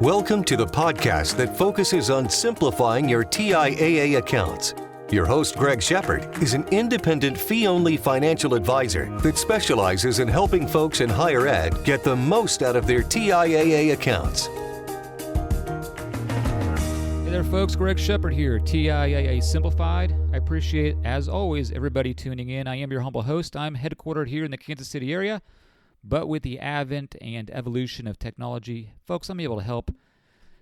Welcome to the podcast that focuses on simplifying your TIAA accounts. Your host, Greg Shepard, is an independent fee-only financial advisor that specializes in helping folks in higher ed get the most out of their TIAA accounts. Hey there, folks. Greg Shepard here, TIAA Simplified. I appreciate, as always, everybody tuning in. I am your humble host. I'm headquartered here in the Kansas City area. But with the advent and evolution of technology, folks, I'm able to help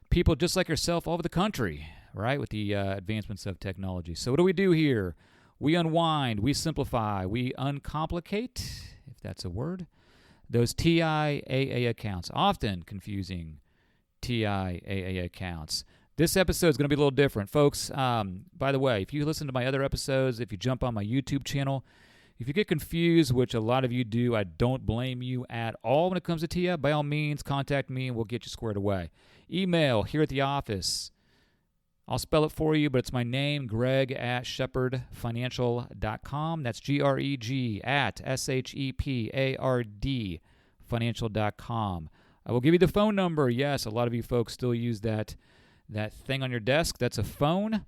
people just like yourself all over the country, right, with the advancements of technology. So what do we do here? We unwind, we simplify, we uncomplicate, if that's a word, those TIAA accounts, often confusing TIAA accounts. This episode is going to be a little different. Folks, by the way, if you listen to my other episodes, if you jump on my YouTube channel, if you get confused, which a lot of you do, I don't blame you at all when it comes to TIA. By all means, contact me and we'll get you squared away. Email here at the office. I'll spell it for you, but it's my name, Greg at shepardfinancial.com. That's Greg at SHEPARD financial.com. I will give you the phone number. Yes, a lot of you folks still use that thing on your desk. That's a phone.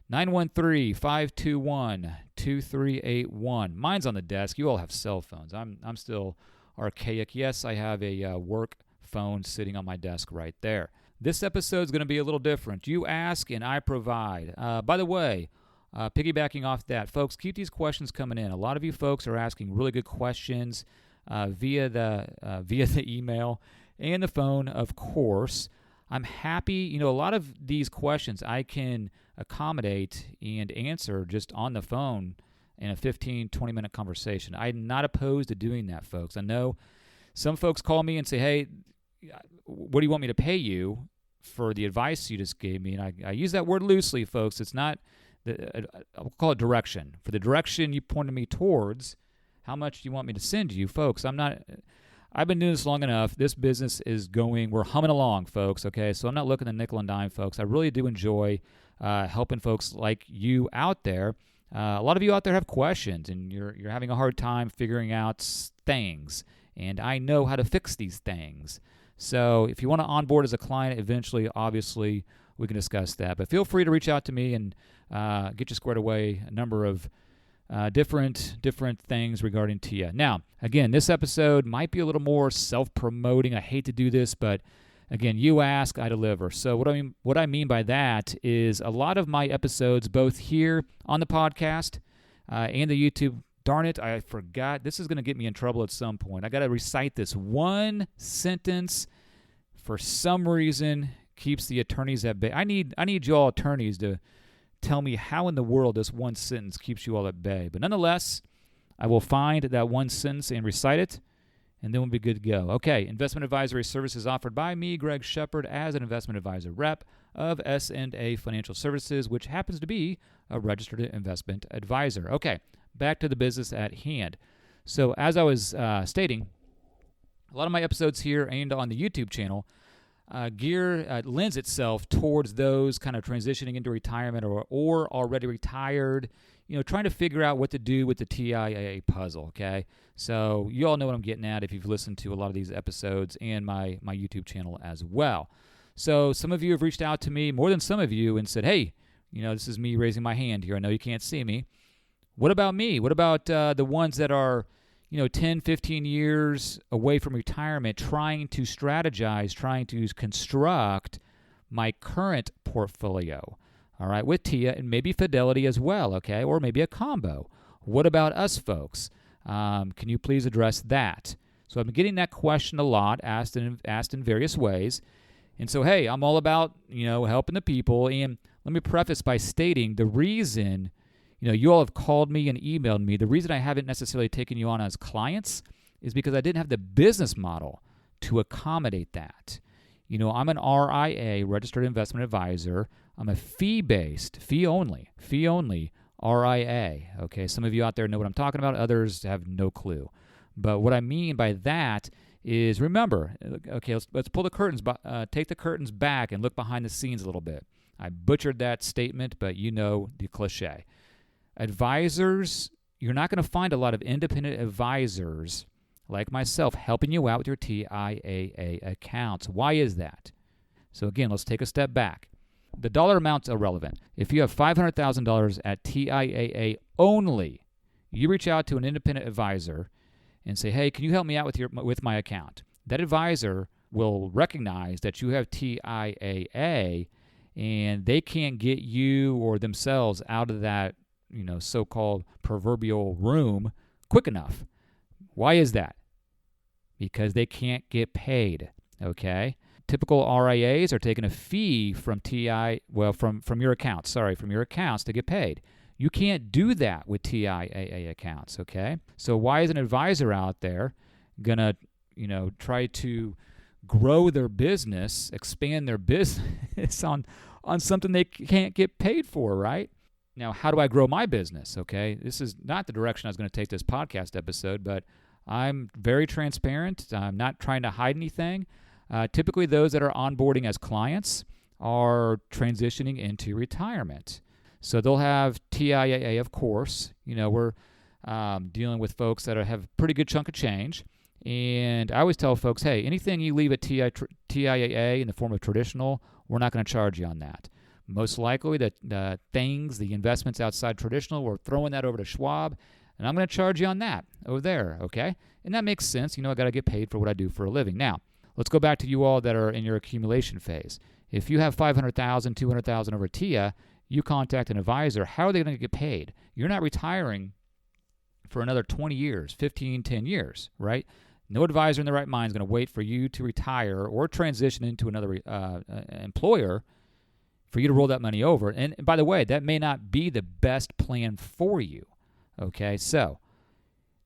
913-521-2381. Mine's on the desk. You all have cell phones. I'm still archaic. Yes, I have a work phone sitting on my desk right there. This episode is going to be a little different. You ask and I provide. By the way, piggybacking off that, folks, keep these questions coming in. A lot of you folks are asking really good questions via the email and the phone, of course. I'm happy, a lot of these questions I can accommodate and answer just on the phone in a 15, 20-minute conversation. I'm not opposed to doing that, folks. I know some folks call me and say, hey, what do you want me to pay you for the advice you just gave me? And I use that word loosely, folks. It's not, I'll call it direction. For the direction you pointed me towards, how much do you want me to send you? Folks, I've been doing this long enough. This business is going, we're humming along, folks, okay? So I'm not looking to nickel and dime, folks. I really do enjoy helping folks like you out there. A lot of you out there have questions, and you're having a hard time figuring out things, and I know how to fix these things. So if you want to onboard as a client eventually, obviously, we can discuss that. But feel free to reach out to me and get you squared away a number of different things regarding TIA. Now, again, this episode might be a little more self-promoting. I hate to do this, but again, you ask, I deliver. So what I mean by that is a lot of my episodes, both here on the podcast and the YouTube. Darn it, I forgot. This is going to get me in trouble at some point. I got to recite this one sentence. For some reason, keeps the attorneys at bay. I need you all attorneys to tell me how in the world this one sentence keeps you all at bay. But nonetheless, I will find that one sentence and recite it, and then we'll be good to go. Okay, investment advisory services offered by me, Greg Shepard, as an investment advisor rep of S&A Financial Services, which happens to be a registered investment advisor. Okay, back to the business at hand. So as I was stating, a lot of my episodes here and on the YouTube channel lends itself towards those kind of transitioning into retirement or already retired, trying to figure out what to do with the TIAA puzzle, okay? So you all know what I'm getting at if you've listened to a lot of these episodes and my YouTube channel as well. So some of you have reached out to me, more than some of you, and said, hey, this is me raising my hand here. I know you can't see me. What about me? What about the ones that are 10, 15 years away from retirement, trying to strategize, trying to construct my current portfolio, all right, with TIA and maybe Fidelity as well, okay, or maybe a combo. What about us, folks? Can you please address that? So I've been getting that question a lot, asked in various ways. And so, hey, I'm all about, helping the people. And let me preface by stating the reason you all have called me and emailed me. The reason I haven't necessarily taken you on as clients is because I didn't have the business model to accommodate that. I'm an RIA, registered investment advisor. I'm a fee-based, fee-only RIA. Okay, some of you out there know what I'm talking about. Others have no clue. But what I mean by that is, remember, okay, let's pull the curtains, take the curtains back and look behind the scenes a little bit. I butchered that statement, but you know the cliche. Advisors, you're not going to find a lot of independent advisors like myself helping you out with your TIAA accounts. Why is that? So again, let's take a step back. The dollar amount's irrelevant. If you have $500,000 at TIAA only, you reach out to an independent advisor and say, hey, can you help me out with my account? That advisor will recognize that you have TIAA and they can't get you or themselves out of that, so-called proverbial room quick enough. Why is that? Because they can't get paid, okay? Typical RIAs are taking a fee from from your accounts to get paid. You can't do that with TIAA accounts, okay? So why is an advisor out there going to, try to grow their business, expand their business on something they can't get paid for, right? Now, how do I grow my business, okay? This is not the direction I was going to take this podcast episode, but I'm very transparent. I'm not trying to hide anything. Typically, those that are onboarding as clients are transitioning into retirement. So they'll have TIAA, of course. We're dealing with folks that have a pretty good chunk of change. And I always tell folks, hey, anything you leave at TIAA in the form of traditional, we're not going to charge you on that. Most likely, the investments outside traditional, we're throwing that over to Schwab, and I'm going to charge you on that over there, okay? And that makes sense. I got to get paid for what I do for a living. Now, let's go back to you all that are in your accumulation phase. If you have $500,000, $200,000 over TIA, you contact an advisor. How are they going to get paid? You're not retiring for another 20 years, 15, 10 years, right? No advisor in their right mind is going to wait for you to retire or transition into another employer for you to roll that money over. And by the way, that may not be the best plan for you, okay? So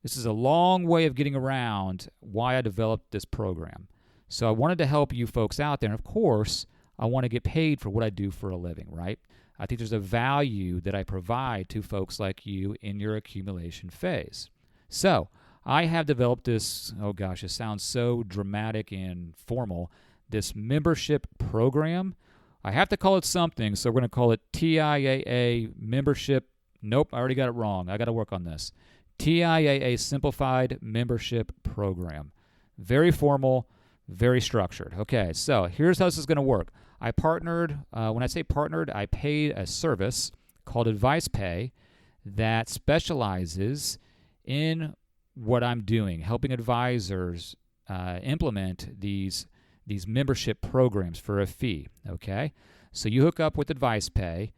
this is a long way of getting around why I developed this program. So I wanted to help you folks out there. And of course, I want to get paid for what I do for a living, right? I think there's a value that I provide to folks like you in your accumulation phase. So I have developed this, it sounds so dramatic and formal, this membership program. I have to call it something, so we're going to call it TIAA membership. Nope, I already got it wrong. I got to work on this. TIAA Simplified Membership Program. Very formal, very structured. Okay, so here's how this is going to work. I partnered, when I say partnered, I paid a service called Advice Pay that specializes in what I'm doing, helping advisors implement these membership programs for a fee, okay? So you hook up with Advice Pay,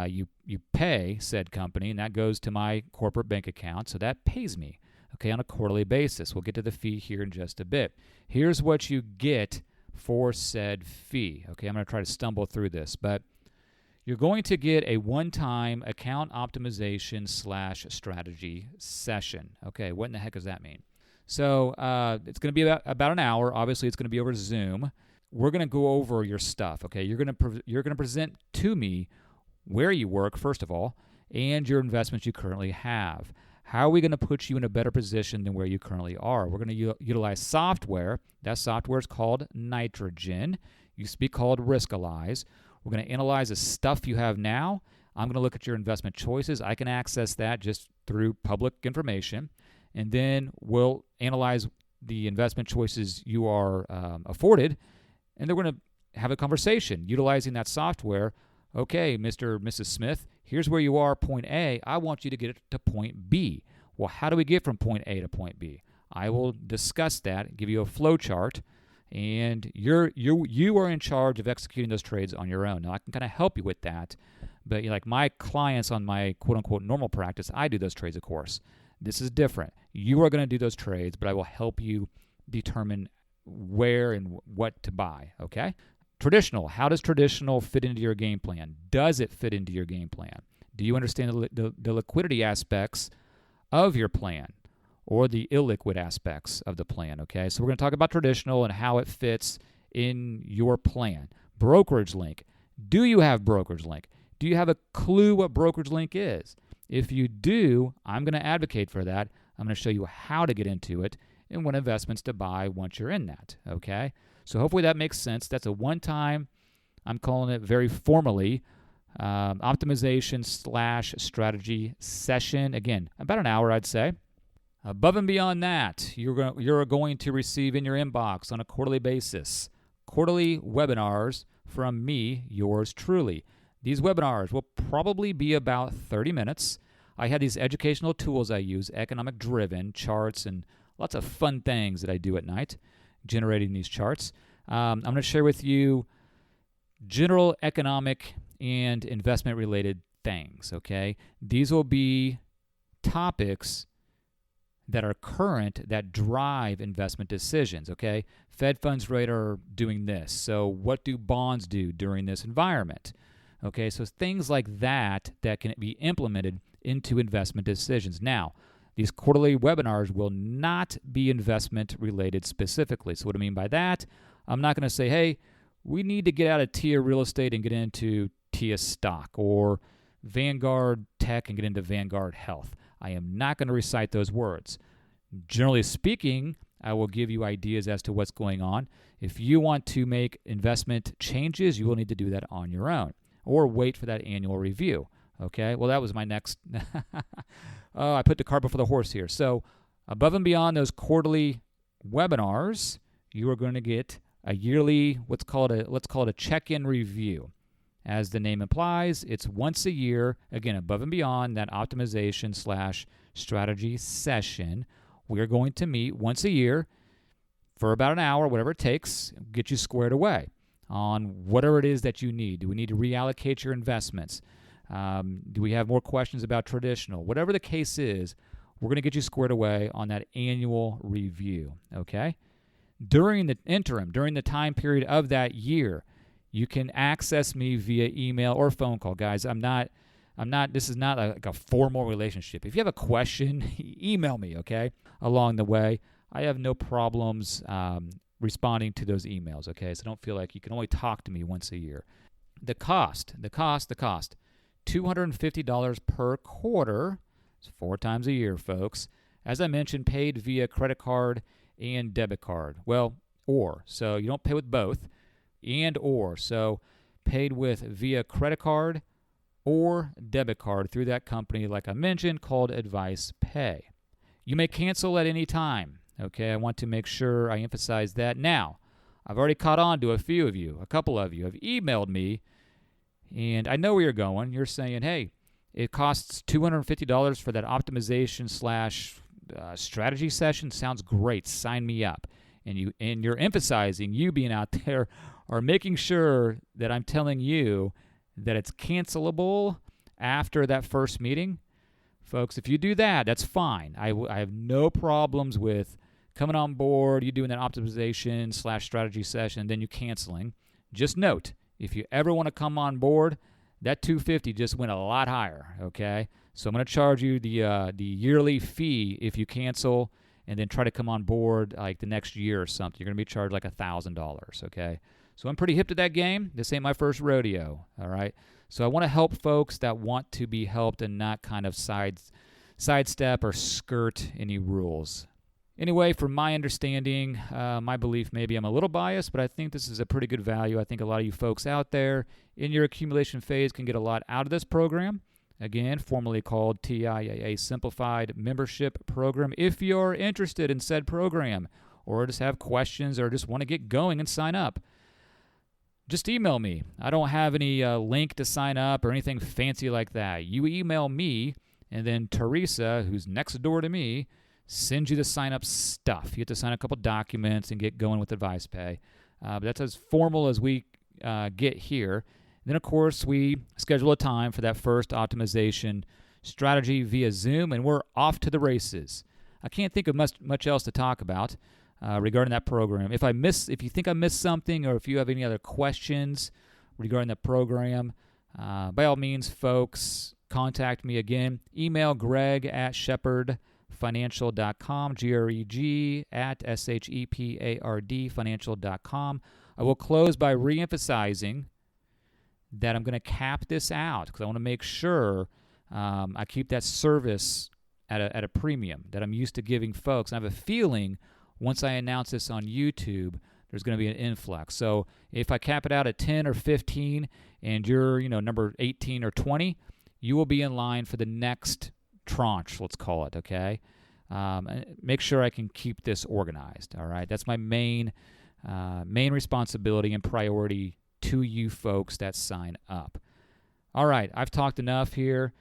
you pay said company, and that goes to my corporate bank account, so that pays me, okay, on a quarterly basis. We'll get to the fee here in just a bit. Here's what you get for said fee. Okay, I'm going to try to stumble through this, but you're going to get a one-time account optimization / strategy session. Okay, what in the heck does that mean? So it's going to be about an hour. Obviously, it's going to be over Zoom. We're going to go over your stuff. Okay, you're going to present to me where you work, first of all, and your investments you currently have. How are we going to put you in a better position than where you currently are? We're going to utilize software. That software is called Nitrogen. Used to be called Riskalyze. We're going to analyze the stuff you have now. I'm going to look at your investment choices. I can access that just through public information. And then we'll analyze the investment choices you are afforded. And then we're going to have a conversation utilizing that software. Okay, Mr. or Mrs. Smith, here's where you are, point A. I want you to get it to point B. Well, how do we get from point A to point B? I will discuss that, give you a flow chart, and you are in charge of executing those trades on your own. Now, I can kind of help you with that, but like my clients on my quote-unquote normal practice, I do those trades, of course. This is different. You are going to do those trades, but I will help you determine where and what to buy, okay? Traditional. How does traditional fit into your game plan? Does it fit into your game plan? Do you understand the liquidity aspects of your plan or the illiquid aspects of the plan? Okay, so we're going to talk about traditional and how it fits in your plan. Brokerage link. Do you have brokerage link? Do you have a clue what brokerage link is? If you do, I'm going to advocate for that. I'm going to show you how to get into it and what investments to buy once you're in that. Okay. So hopefully that makes sense. That's a one-time, I'm calling it very formally, optimization / strategy session. Again, about an hour, I'd say. Above and beyond that, you're going to receive in your inbox on a quarterly basis quarterly webinars from me, yours truly. These webinars will probably be about 30 minutes. I have these educational tools I use, economic driven, charts, and lots of fun things that I do at night, generating these charts. I'm going to share with you general economic and investment related things, okay? These will be topics that are current that drive investment decisions, okay? Fed funds rate are doing this. So what do bonds do during this environment? Okay, so things like that can be implemented into investment decisions. Now, these quarterly webinars will not be investment related specifically. So what I mean by that, I'm not going to say, hey, we need to get out of TIAA real estate and get into TIAA stock, or Vanguard tech and get into Vanguard health. I am not going to recite those words. Generally speaking, I will give you ideas as to what's going on. If you want to make investment changes, you will need to do that on your own, or wait for that annual review. Okay, well, that was my next. I put the cart before the horse here. So above and beyond those quarterly webinars, you are going to get a yearly, let's call it a check-in review. As the name implies, it's once a year, again, above and beyond that optimization / strategy session. We're going to meet once a year for about an hour, whatever it takes, get you squared away on whatever it is that you need. Do we need to reallocate your investments? Do we have more questions about traditional? Whatever the case is, we're going to get you squared away on that annual review, okay? During the interim, during the time period of that year, you can access me via email or phone call. Guys, this is not like a formal relationship. If you have a question, email me, okay, along the way. I have no problems responding to those emails, okay? So don't feel like you can only talk to me once a year. The cost, $250 per quarter. It's 4 times a year, folks. As I mentioned, paid via credit card and debit card. So you don't pay with both, so paid with via credit card or debit card through that company, like I mentioned, called Advice Pay. You may cancel at any time, okay? I want to make sure I emphasize that. Now, I've already caught on to a couple of you have emailed me, and I know where you're going. You're saying, hey, it costs $250 for that optimization / strategy session. Sounds great. Sign me up. And you're emphasizing, you being out there, are making sure that I'm telling you that it's cancelable after that first meeting. Folks, if you do that, that's fine. I have no problems with coming on board, you doing that optimization / strategy session, and then you canceling. Just note, if you ever want to come on board, that $250 just went a lot higher, okay? So I'm going to charge you the yearly fee if you cancel and then try to come on board like the next year or something. You're going to be charged like $1,000, okay? So I'm pretty hip to that game. This ain't my first rodeo, all right? So I want to help folks that want to be helped and not kind of sidestep or skirt any rules. Anyway, from my understanding, my belief, maybe I'm a little biased, but I think this is a pretty good value. I think a lot of you folks out there in your accumulation phase can get a lot out of this program. Again, formerly called TIAA Simplified Membership Program. If you're interested in said program or just have questions or just want to get going and sign up, just email me. I don't have any link to sign up or anything fancy like that. You email me, and then Teresa, who's next door to me, sends you the sign-up stuff. You have to sign a couple documents and get going with Advice Pay. But that's as formal as we get here. Then, of course, we schedule a time for that first optimization strategy via Zoom, and we're off to the races. I can't think of much else to talk about regarding that program. If you think I missed something, or if you have any other questions regarding that program, by all means, folks, contact me again. Email greg@shepardfinancial.com, greg@shepard financial.com. I will close by reemphasizing that I'm going to cap this out because I want to make sure I keep that service at a premium that I'm used to giving folks. And I have a feeling once I announce this on YouTube, there's going to be an influx. So if I cap it out at 10 or 15 and you're number 18 or 20, you will be in line for the next tranche, let's call it, okay? Make sure I can keep this organized, all right? That's my main responsibility and priority to you folks that sign up. All right, I've talked enough here.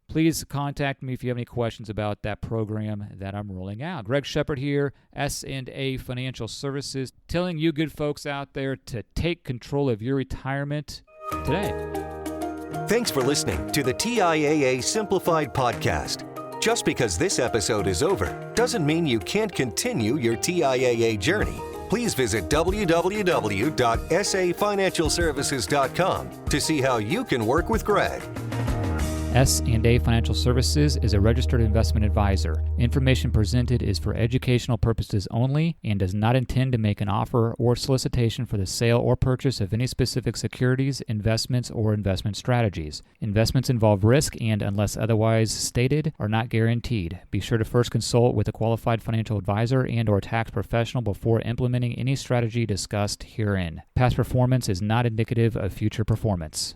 Please contact me if you have any questions about that program that I'm rolling out. Greg Shepard here, S&A Financial Services, telling you good folks out there to take control of your retirement today. Thanks for listening to the TIAA Simplified podcast. Just because this episode is over doesn't mean you can't continue your TIAA journey. Please visit www.safinancialservices.com to see how you can work with Greg. S&A Financial Services is a registered investment advisor. Information presented is for educational purposes only and does not intend to make an offer or solicitation for the sale or purchase of any specific securities, investments, or investment strategies. Investments involve risk and, unless otherwise stated, are not guaranteed. Be sure to first consult with a qualified financial advisor and/or tax professional before implementing any strategy discussed herein. Past performance is not indicative of future performance.